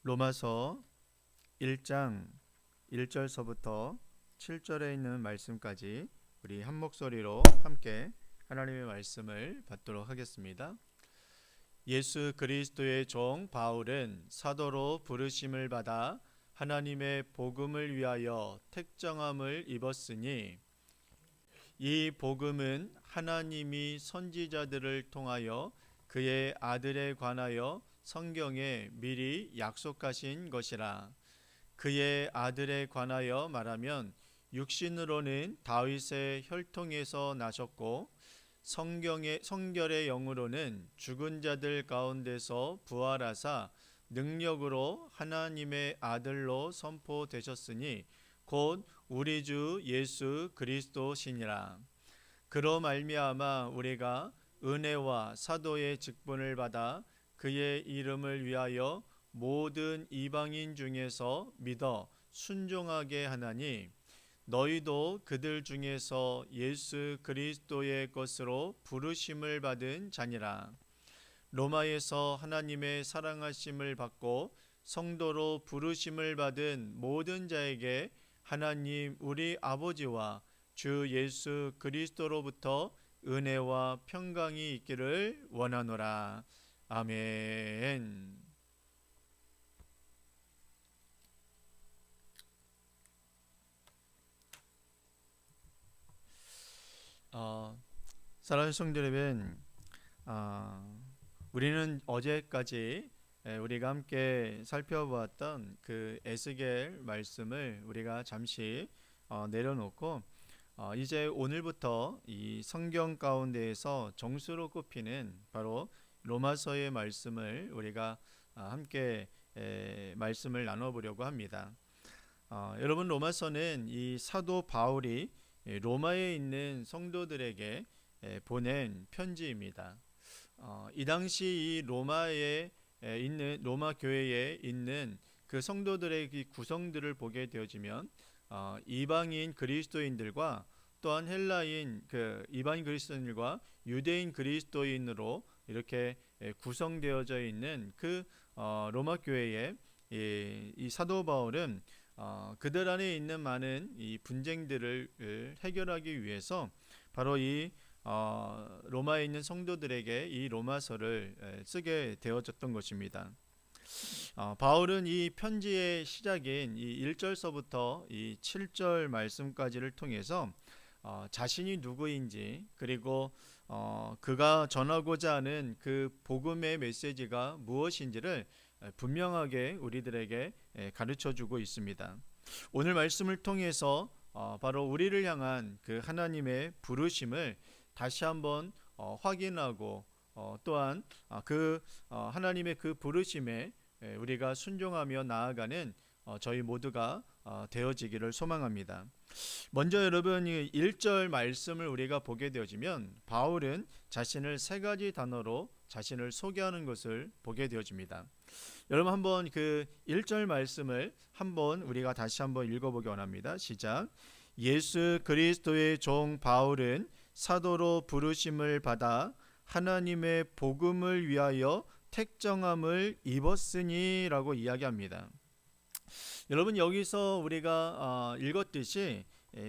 로마서 1장 1절서부터 7절에 있는 말씀까지 우리 한 목소리로 함께 하나님의 말씀을 받도록 하겠습니다. 예수 그리스도의 종 바울은 사도로 부르심을 받아 하나님의 복음을 위하여 택정함을 입었으니 이 복음은 하나님이 선지자들을 통하여 그의 아들에 관하여 성경에 미리 약속하신 것이라. 그의 아들에 관하여 말하면 육신으로는 다윗의 혈통에서 나셨고 성결의 영으로는 죽은 자들 가운데서 부활하사 능력으로 하나님의 아들로 선포되셨으니 곧 우리 주 예수 그리스도시니라. 그로 말미암아 우리가 은혜와 사도의 직분을 받아 그의 이름을 위하여 모든 이방인 중에서 믿어 순종하게 하나니 너희도 그들 중에서 예수 그리스도의 것으로 부르심을 받은 자니라. 로마에서 하나님의 사랑하심을 받고 성도로 부르심을 받은 모든 자에게 하나님 우리 아버지와 주 예수 그리스도로부터 은혜와 평강이 있기를 원하노라. 아멘. 사랑하는 성도 여러분, 우리는 어제까지 우리가 함께 살펴보았던 그 에스겔 말씀을 우리가 잠시 내려놓고 이제 오늘부터 이 성경 가운데에서 정수로 꼽히는 바로 로마서의 말씀을 우리가 함께 말씀을 나눠보려고 합니다. 여러분, 로마서는 이 사도 바울이 로마에 있는 성도들에게 보낸 편지입니다. 이 당시 이 로마에 있는 로마 교회에 있는 그 성도들의 그 구성들을 보게 되어지면 이방인 그리스도인들과 또한 헬라인 그 이방인 그리스도인들과 유대인 그리스도인으로 이렇게 구성되어져 있는 그 로마 교회에 이 사도 바울은 그들 안에 있는 많은 이 분쟁들을 해결하기 위해서 바로 이 로마에 있는 성도들에게 이 로마서를 쓰게 되어졌던 것입니다. 바울은 이 편지의 시작인 이 1절서부터 이 7절 말씀까지를 통해서 자신이 누구인지, 그리고 그가 전하고자 하는 그 복음의 메시지가 무엇인지를 분명하게 우리들에게 가르쳐주고 있습니다. 오늘 말씀을 통해서 바로 우리를 향한 그 하나님의 부르심을 다시 한번 확인하고 또한 그 하나님의 그 부르심에 우리가 순종하며 나아가는 저희 모두가 되어지기를 소망합니다. 먼저 여러분, 이 1절 말씀을 우리가 보게 되어지면 바울은 자신을 세 가지 단어로 자신을 소개하는 것을 보게 되어집니다. 여러분, 한번 그 1절 말씀을 한번 우리가 다시 한번 읽어보기 원합니다. 시작. 예수 그리스도의 종 바울은 사도로 부르심을 받아 하나님의 복음을 위하여 택정함을 입었으니 라고 이야기합니다. 여러분, 여기서 우리가 읽었듯이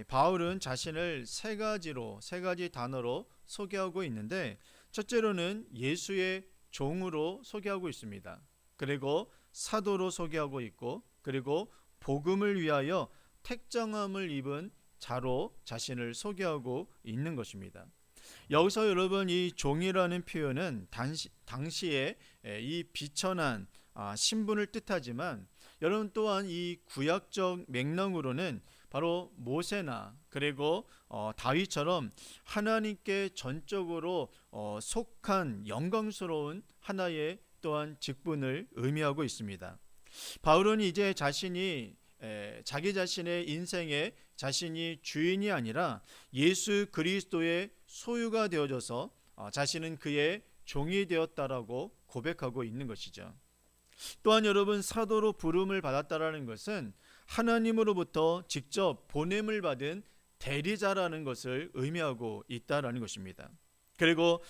바울은 자신을 세 가지 단어로 소개하고 있는데, 첫째로는 예수의 종으로 소개하고 있습니다. 그리고 사도로 소개하고 있고, 그리고 복음을 위하여 택정함을 입은 자로 자신을 소개하고 있는 것입니다. 여기서 여러분, 이 종이라는 표현은 당시에 이 비천한 신분을 뜻하지만, 여러분 또한 이 구약적 맥락으로는 바로 모세나 그리고 다윗처럼 하나님께 전적으로 속한 영광스러운 하나의 또한 직분을 의미하고 있습니다. 바울은 이제 자신이 자기 자신의 인생에 자신이 주인이 아니라 예수 그리스도의 소유가 되어져서 자신은 그의 종이 되었다라고 고백하고 있는 것이죠. 또한 여러분, 사도로 부름을 받았다라는 것은 하나님으로부터 직접 보냄을 받은 대리자라는 것을 의미하고 있다라는 것입니다. 그리고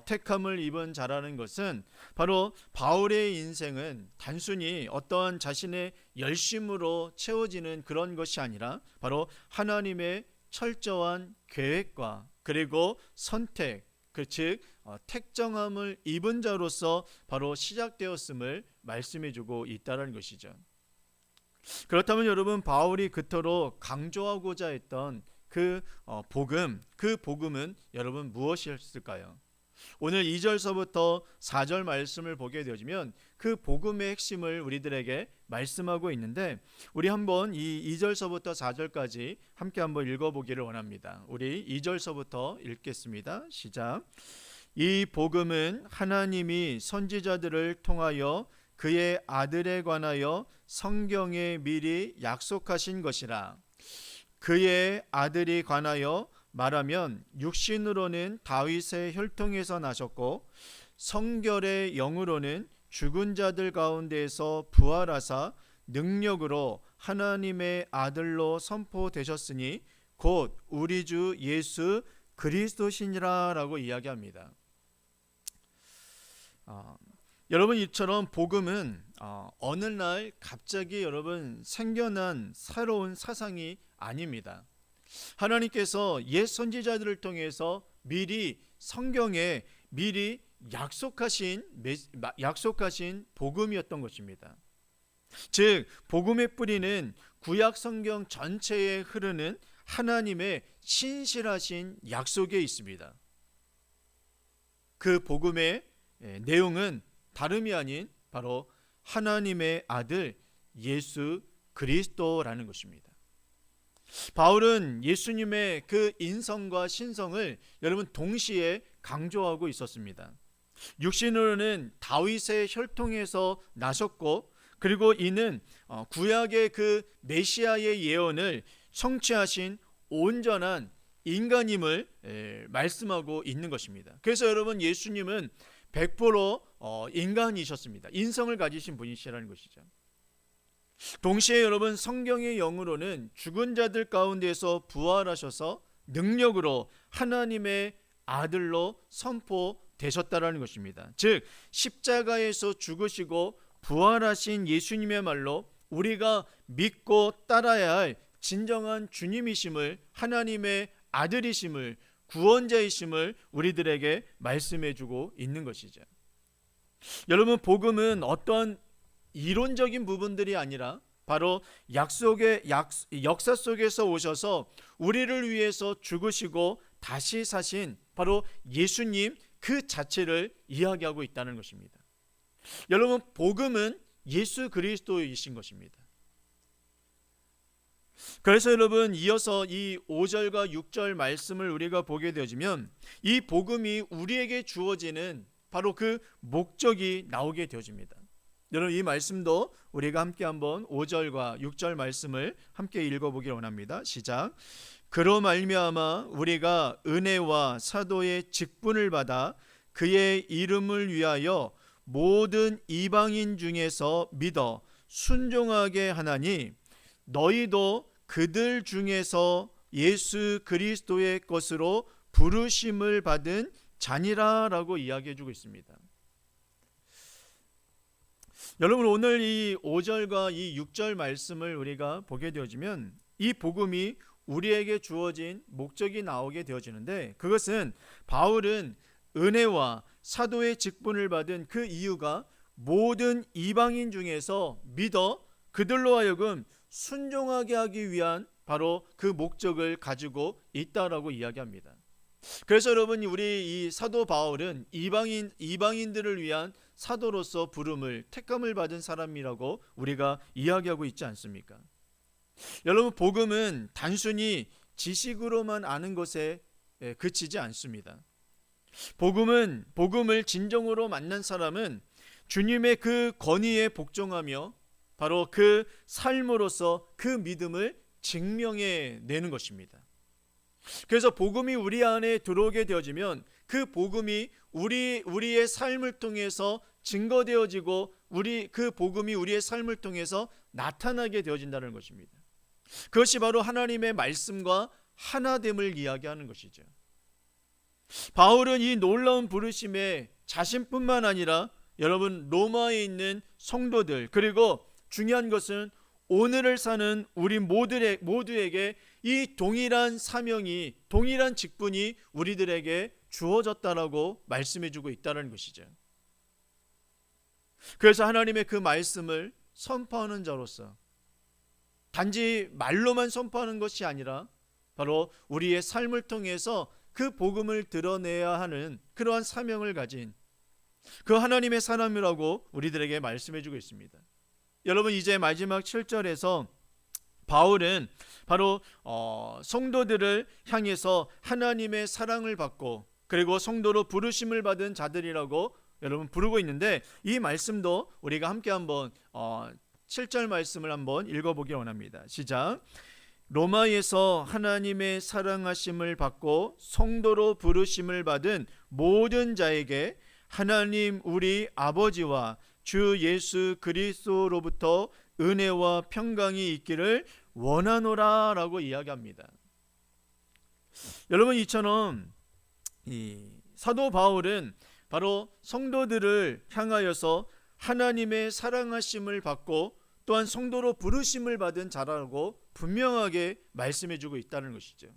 택함을 입은 자라는 것은 바로 바울의 인생은 단순히 어떠한 자신의 열심으로 채워지는 그런 것이 아니라 바로 하나님의 철저한 계획과 그리고 선택, 즉 택정함을 입은 자로서 바로 시작되었음을 말씀해주고 있다는 것이죠. 그렇다면 여러분, 바울이 그토록 강조하고자 했던 그 복음은 여러분 무엇이었을까요? 오늘 2절서부터 4절 말씀을 보게 되어지면 그 복음의 핵심을 우리들에게 말씀하고 있는데, 우리 한번 이 2절서부터 4절까지 함께 한번 읽어보기를 원합니다. 우리 2절서부터 읽겠습니다. 시작. 이 복음은 하나님이 선지자들을 통하여 그의 아들에 관하여 성경에 미리 약속하신 것이라. 그의 아들이 관하여 말하면 육신으로는 다윗의 혈통에서 나셨고 성결의 영으로는 죽은 자들 가운데에서 부활하사 능력으로 하나님의 아들로 선포되셨으니 곧 우리 주 예수 그리스도시니라 라고 이야기합니다. 여러분, 이처럼 복음은 어느 날 갑자기 여러분 생겨난 새로운 사상이 아닙니다. 하나님께서 옛 선지자들을 통해서 미리 성경에 미리 약속하신 복음이었던 것입니다. 즉 복음의 뿌리는 구약 성경 전체에 흐르는 하나님의 신실하신 약속에 있습니다. 그 복음의 내용은 다름이 아닌 바로 하나님의 아들 예수 그리스도라는 것입니다. 바울은 예수님의 그 인성과 신성을 여러분 동시에 강조하고 있었습니다. 육신으로는 다윗의 혈통에서 나셨고, 그리고 이는 구약의 그 메시아의 예언을 성취하신 온전한 인간임을 말씀하고 있는 것입니다. 그래서 여러분, 예수님은 100% 인간이셨습니다. 인성을 가지신 분이시라는 것이죠. 동시에 여러분, 성경의 영으로는 죽은 자들 가운데서 부활하셔서 능력으로 하나님의 아들로 선포되셨다라는 것입니다. 즉 십자가에서 죽으시고 부활하신 예수님의 말로 우리가 믿고 따라야 할 진정한 주님이심을, 하나님의 아들이심을, 구원자이심을 우리들에게 말씀해주고 있는 것이죠. 여러분, 복음은 어떤 이론적인 부분들이 아니라 바로 역사 속에서 오셔서 우리를 위해서 죽으시고 다시 사신 바로 예수님 그 자체를 이야기하고 있다는 것입니다. 여러분, 복음은 예수 그리스도이신 것입니다. 그래서 여러분, 이어서 이 5절과 6절 말씀을 우리가 보게 되어지면 이 복음이 우리에게 주어지는 바로 그 목적이 나오게 되어집니다. 여러분, 이 말씀도 우리가 함께 한번 5절과 6절 말씀을 함께 읽어보기를 원합니다. 시작. 그로 말미암아 우리가 은혜와 사도의 직분을 받아 그의 이름을 위하여 모든 이방인 중에서 믿어 순종하게 하나니 너희도 그들 중에서 예수 그리스도의 것으로 부르심을 받은 자니라 라고 이야기해주고 있습니다. 여러분, 오늘 이 5절과 이 6절 말씀을 우리가 보게 되어지면 이 복음이 우리에게 주어진 목적이 나오게 되어지는데, 그것은 바울은 은혜와 사도의 직분을 받은 그 이유가 모든 이방인 중에서 믿어 그들로 하여금 순종하게 하기 위한 바로 그 목적을 가지고 있다라고 이야기합니다. 그래서 여러분, 우리 이 사도 바울은 이방인들을 위한 사도로서 부름을, 택감을 받은 사람이라고 우리가 이야기하고 있지 않습니까? 여러분, 복음은 단순히 지식으로만 아는 것에 그치지 않습니다. 복음을 진정으로 만난 사람은 주님의 그 권위에 복종하며 바로 그 삶으로서 그 믿음을 증명해 내는 것입니다. 그래서 복음이 우리 안에 들어오게 되어지면 그 복음이 우리의 삶을 통해서 증거되어지고 그 복음이 우리의 삶을 통해서 나타나게 되어진다는 것입니다. 그것이 바로 하나님의 말씀과 하나됨을 이야기하는 것이죠. 바울은 이 놀라운 부르심에 자신뿐만 아니라 여러분 로마에 있는 성도들, 그리고 중요한 것은 오늘을 사는 우리 모두에게 이 동일한 사명이, 동일한 직분이 우리들에게 주어졌다라고 말씀해주고 있다는 것이죠. 그래서 하나님의 그 말씀을 선포하는 자로서 단지 말로만 선포하는 것이 아니라 바로 우리의 삶을 통해서 그 복음을 드러내야 하는 그러한 사명을 가진 그 하나님의 사람이라고 우리들에게 말씀해주고 있습니다. 여러분, 이제 마지막 7절에서 바울은 바로 성도들을 향해서 하나님의 사랑을 받고 그리고 성도로 부르심을 받은 자들이라고 여러분 부르고 있는데, 이 말씀도 우리가 함께 한번 7절 말씀을 한번 읽어보기 원합니다. 시작. 로마에서 하나님의 사랑하심을 받고 성도로 부르심을 받은 모든 자에게 하나님 우리 아버지와 주 예수 그리스도로부터 은혜와 평강이 있기를 원하노라 라고 이야기합니다. 여러분, 이처럼 이 사도 바울은 바로 성도들을 향하여서 하나님의 사랑하심을 받고 또한 성도로 부르심을 받은 자라고 분명하게 말씀해주고 있다는 것이죠.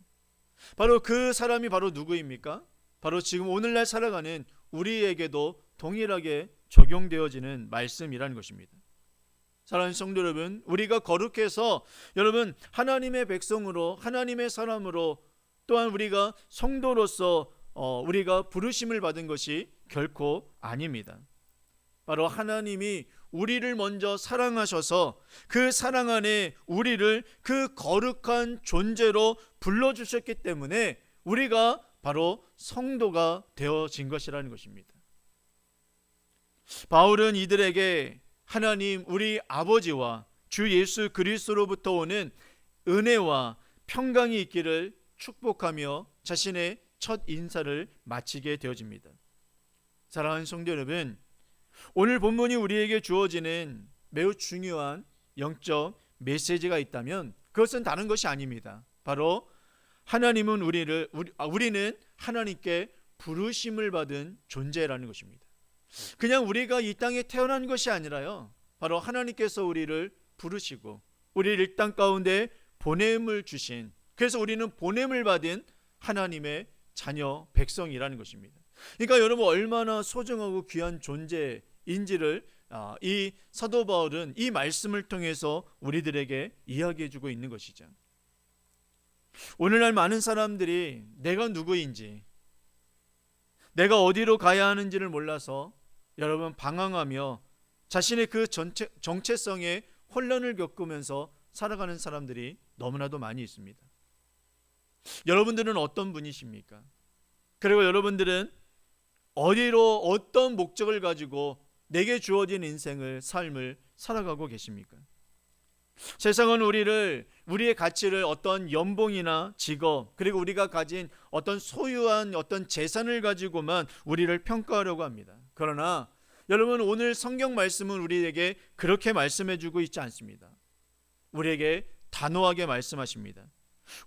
바로 그 사람이 바로 누구입니까? 바로 지금 오늘날 살아가는 우리에게도 동일하게 적용되어지는 말씀이라는 것입니다. 사랑하는 성도 여러분, 우리가 거룩해서 여러분 하나님의 백성으로, 하나님의 사람으로, 또한 우리가 성도로서 우리가 부르심을 받은 것이 결코 아닙니다. 바로 하나님이 우리를 먼저 사랑하셔서 그 사랑 안에 우리를 그 거룩한 존재로 불러주셨기 때문에 우리가 바로 성도가 되어진 것이라는 것입니다. 바울은 이들에게 하나님 우리 아버지와 주 예수 그리스도로부터 오는 은혜와 평강이 있기를 축복하며 자신의 첫 인사를 마치게 되어집니다. 사랑하는 성도 여러분, 오늘 본문이 우리에게 주어지는 매우 중요한 영적 메시지가 있다면 그것은 다른 것이 아닙니다. 바로 하나님은 우리는 하나님께 부르심을 받은 존재라는 것입니다. 그냥 우리가 이 땅에 태어난 것이 아니라요, 바로 하나님께서 우리를 부르시고 우리를 이 땅 가운데 보냄을 주신, 그래서 우리는 보냄을 받은 하나님의 자녀 백성이라는 것입니다. 그러니까 여러분 얼마나 소중하고 귀한 존재인지를 이 사도 바울은 이 말씀을 통해서 우리들에게 이야기해주고 있는 것이죠. 오늘날 많은 사람들이 내가 누구인지, 내가 어디로 가야 하는지를 몰라서 여러분 방황하며 자신의 그 정체성에 혼란을 겪으면서 살아가는 사람들이 너무나도 많이 있습니다. 여러분들은 어떤 분이십니까? 그리고 여러분들은 어디로, 어떤 목적을 가지고 내게 주어진 인생을, 삶을 살아가고 계십니까? 세상은 우리의 가치를 어떤 연봉이나 직업, 그리고 우리가 가진 어떤 소유한 어떤 재산을 가지고만 우리를 평가하려고 합니다. 그러나 여러분, 오늘 성경 말씀은 우리에게 그렇게 말씀해주고 있지 않습니다. 우리에게 단호하게 말씀하십니다.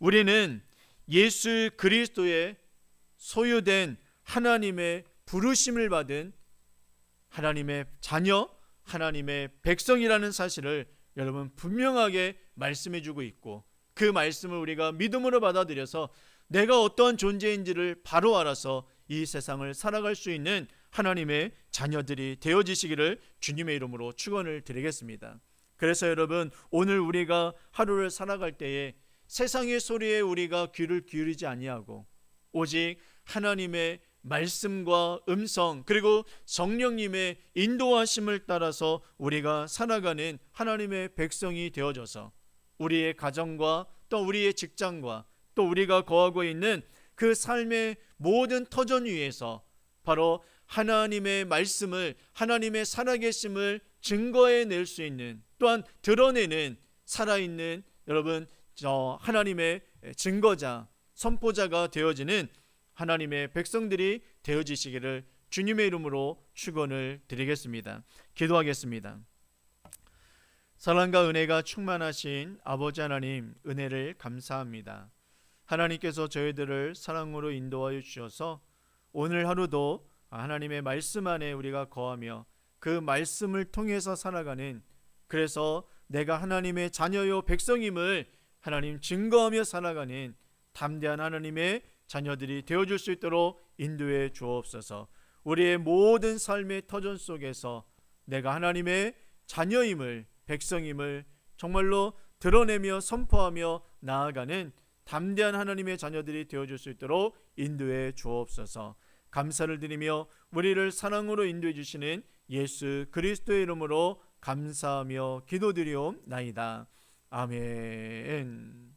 우리는 예수 그리스도의 소유된 하나님의 부르심을 받은 하나님의 자녀, 하나님의 백성이라는 사실을 여러분 분명하게 말씀해주고 있고, 그 말씀을 우리가 믿음으로 받아들여서 내가 어떠한 존재인지를 바로 알아서 이 세상을 살아갈 수 있는 하나님의 자녀들이 되어지시기를 주님의 이름으로 축원을 드리겠습니다. 그래서 여러분, 오늘 우리가 하루를 살아갈 때에 세상의 소리에 우리가 귀를 기울이지 아니하고 오직 하나님의 말씀과 음성, 그리고 성령님의 인도하심을 따라서 우리가 살아가는 하나님의 백성이 되어져서 우리의 가정과 또 우리의 직장과 또 우리가 거하고 있는 그 삶의 모든 터전 위에서 바로 하나님의 말씀을, 하나님의 살아계심을 증거해낼 수 있는, 또한 드러내는 살아있는 여러분 하나님의 증거자, 선포자가 되어지는 하나님의 백성들이 되어지시기를 주님의 이름으로 축원을 드리겠습니다. 기도하겠습니다. 사랑과 은혜가 충만하신 아버지 하나님, 은혜를 감사합니다. 하나님께서 저희들을 사랑으로 인도하여 주셔서 오늘 하루도 하나님의 말씀 안에 우리가 거하며 그 말씀을 통해서 살아가는, 그래서 내가 하나님의 자녀요 백성임을 하나님 증거하며 살아가는 담대한 하나님의 자녀들이 되어줄 수 있도록 인도해 주옵소서. 우리의 모든 삶의 터전 속에서 내가 하나님의 자녀임을, 백성임을 정말로 드러내며 선포하며 나아가는 담대한 하나님의 자녀들이 되어줄 수 있도록 인도해 주옵소서. 감사를 드리며 우리를 사랑으로 인도해 주시는 예수 그리스도의 이름으로 감사하며 기도드리옵나이다. 아멘.